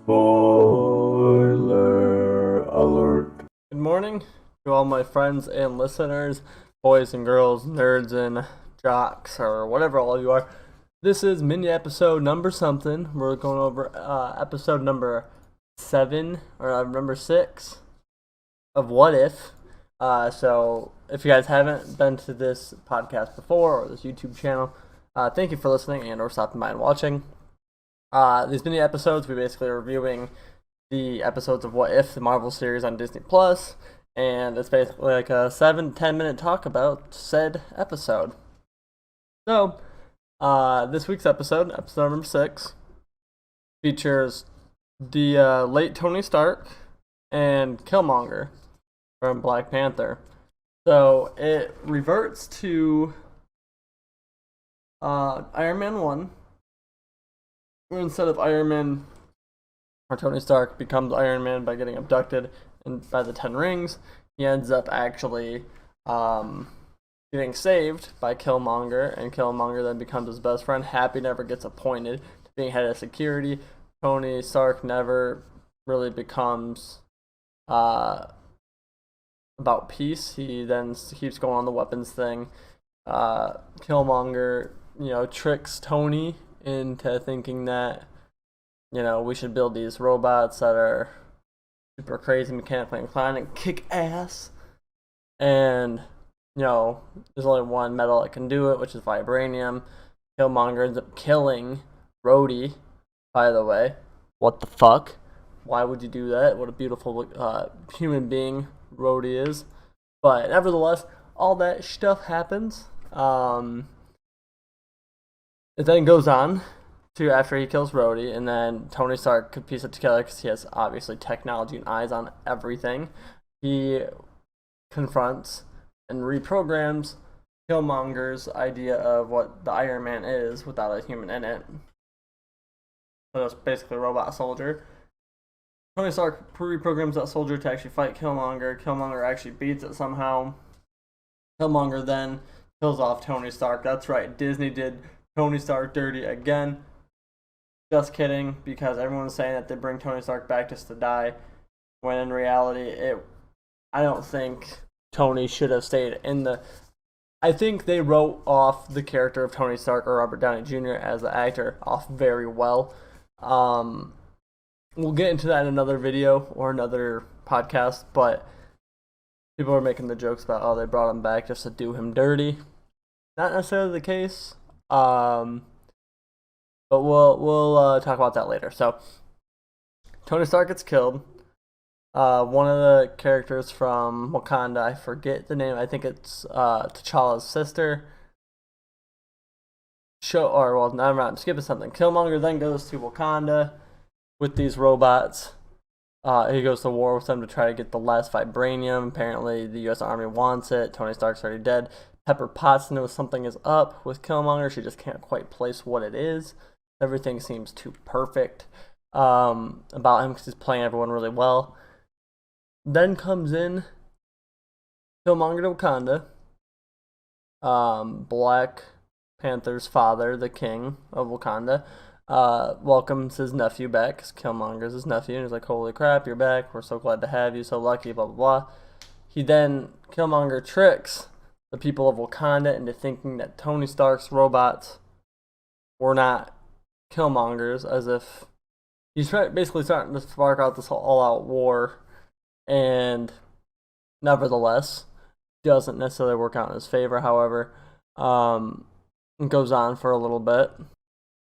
Spoiler alert. Good morning to all my friends and listeners, boys and girls, nerds and jocks, or whatever all you are. This is mini episode number something. We're going over episode number 7 or number 6 of What If. So if you guys haven't been to this podcast before or this YouTube channel, thank you for listening and or stopping by and watching. These mini episodes, we basically are reviewing the episodes of What If, the Marvel series on Disney Plus, and it's basically like a 7-10 minute talk about said episode. So, this week's episode number 6, features the late Tony Stark and Killmonger from Black Panther. So it reverts to Iron Man 1, where instead of Iron Man, or Tony Stark becomes Iron Man by getting abducted and by the 10 rings, he ends up actually getting saved by Killmonger, and Killmonger then becomes his best friend. Happy never gets appointed to being head of security. Tony Stark never really becomes about peace. He then keeps going on the weapons thing. Killmonger, tricks Tony into thinking that we should build these robots that are super crazy, mechanically inclined, and kick ass. And, there's only one metal that can do it, which is vibranium. Killmonger ends up killing Rhodey, by the way. What the fuck? Why would you do that? What a beautiful human being Rhodey is. But nevertheless, all that stuff happens. It then goes on to after he kills Rhodey, and then Tony Stark could piece it together because he has obviously technology and eyes on everything. He confronts and reprograms Killmonger's idea of what the Iron Man is without a human in it. So it's basically a robot soldier. Tony Stark reprograms that soldier to actually fight Killmonger. Killmonger actually beats it somehow. Killmonger then kills off Tony Stark. That's right, Disney did Tony Stark dirty again. Just kidding, because everyone's saying that they bring Tony Stark back just to die, when in reality, I don't think Tony should have stayed in the... I think they wrote off the character of Tony Stark or Robert Downey Jr. as the actor off very well. We'll get into that in another video or another podcast, but people are making the jokes about, they brought him back just to do him dirty. Not necessarily the case. But we'll talk about that later. So, Tony Stark gets killed. One of the characters from Wakanda, I forget the name. I think it's T'Challa's sister. Never mind. I'm skipping something. Killmonger then goes to Wakanda with these robots. He goes to war with them to try to get the last vibranium. Apparently, the U.S. Army wants it. Tony Stark's already dead. Pepper Potts knows something is up with Killmonger. She just can't quite place what it is. Everything seems too perfect about him because he's playing everyone really well. Then comes in Killmonger to Wakanda. Black Panther's father, the king of Wakanda, welcomes his nephew back because Killmonger's his nephew. And he's like, holy crap, you're back. We're so glad to have you. So lucky, blah, blah, blah. Killmonger tricks the people of Wakanda into thinking that Tony Stark's robots were not Killmonger's, as if he's basically starting to spark out this all-out war, and nevertheless doesn't necessarily work out in his favor. However, it goes on for a little bit,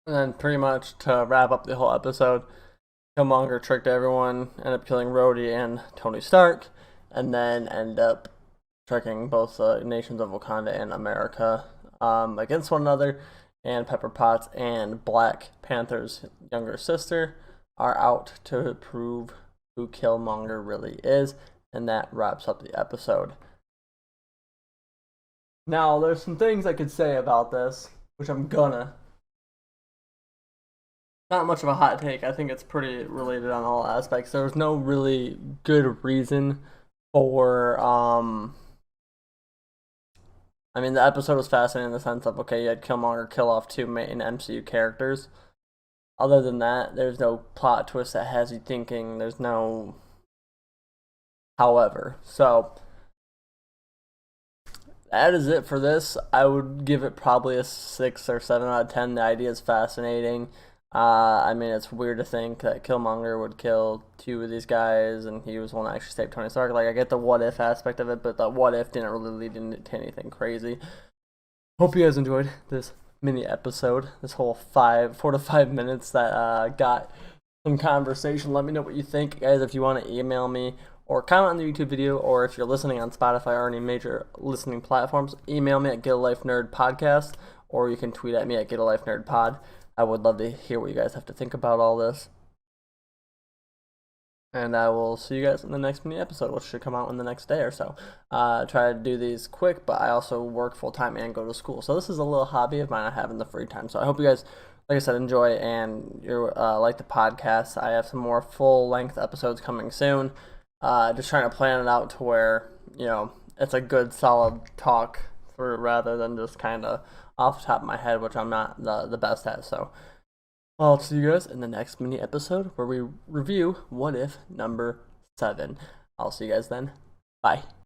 and then pretty much to wrap up the whole episode, Killmonger tricked everyone, ended up killing Rhodey and Tony Stark, and then end up tricking both nations of Wakanda and America against one another. And Pepper Potts and Black Panther's younger sister are out to prove who Killmonger really is, and that wraps up the episode. Now, there's some things I could say about this, which I'm gonna. Not much of a hot take. I think it's pretty related on all aspects. There was no really good reason for the episode was fascinating in the sense of, okay, you had Killmonger kill off two main MCU characters, Other than that, there's no plot twist that has you thinking. There's no however. So that is it for this. I would give it probably a 6 or 7 out of 10. The idea is fascinating. I mean, it's weird to think that Killmonger would kill two of these guys, and he was the one that actually saved Tony Stark. Like, I get the what if aspect of it, but the what if didn't really lead into anything crazy. Hope you guys enjoyed this mini episode, this whole 4 to 5 minutes that got some conversation. Let me know what you think, guys. If you want to email me or comment on the YouTube video, or if you're listening on Spotify or any major listening platforms, email me at GetALifeNerdPodcast, or you can tweet at me at GetALifeNerdPod. I would love to hear what you guys have to think about all this. And I will see you guys in the next mini episode, which should come out in the next day or so. Try to do these quick, but I also work full time and go to school. So this is a little hobby of mine I have in the free time. So I hope you guys, like I said, enjoy and you like the podcast. I have some more full length episodes coming soon. Just trying to plan it out to where, it's a good solid talk through rather than just kind of off the top of my head, which I'm not the best at. So I'll see you guys in the next mini episode where we review What If number 7. I'll see you guys then. Bye.